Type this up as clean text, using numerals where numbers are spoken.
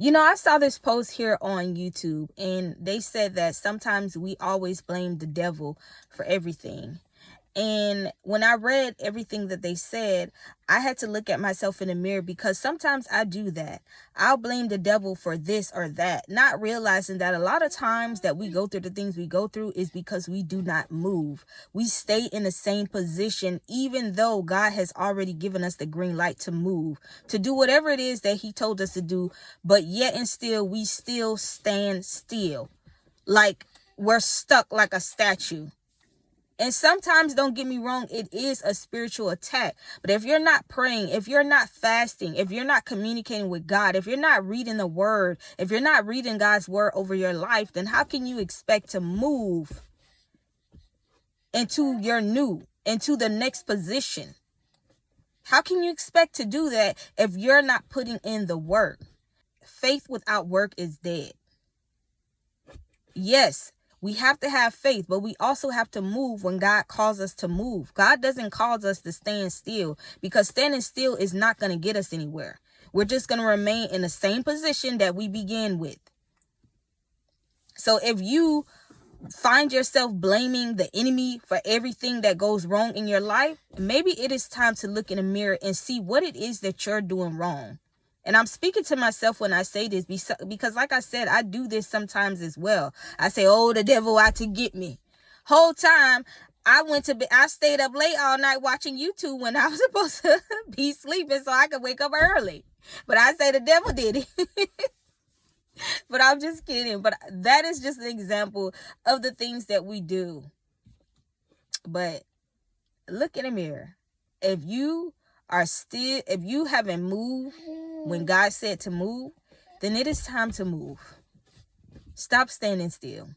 You know, I saw this post here on YouTube, and they said that sometimes we always blame the devil for everything. And when I read everything that they said, I had to look at myself in the mirror, because sometimes I do that. I'll blame the devil for this or that, not realizing that a lot of times that we go through the things we go through is because we do not move. We stay in the same position, even though God has already given us the green light to move, to do whatever it is that he told us to do. But yet and still, we still stand still, like we're stuck like a statue. And sometimes, don't get me wrong, it is a spiritual attack. But if you're not praying, if you're not fasting, if you're not communicating with God, if you're not reading the word, if you're not reading God's word over your life, then how can you expect to move into the next position? How can you expect to do that if you're not putting in the work? Faith without work is dead. Yes, we have to have faith, but we also have to move when God calls us to move. God doesn't cause us to stand still, because standing still is not going to get us anywhere. We're just going to remain in the same position that we began with. So if you find yourself blaming the enemy for everything that goes wrong in your life, maybe it is time to look in the mirror and see what it is that you're doing wrong. And I'm speaking to myself when I say this, because like I said, I do this sometimes as well. I say, oh, the devil out to get me. Whole time I stayed up late all night watching YouTube when I was supposed to be sleeping so I could wake up early. But I say the devil did it. But I'm just kidding. But that is just an example of the things that we do. But look in the mirror. If you haven't moved when God said to move, then it is time to move. Stop standing still.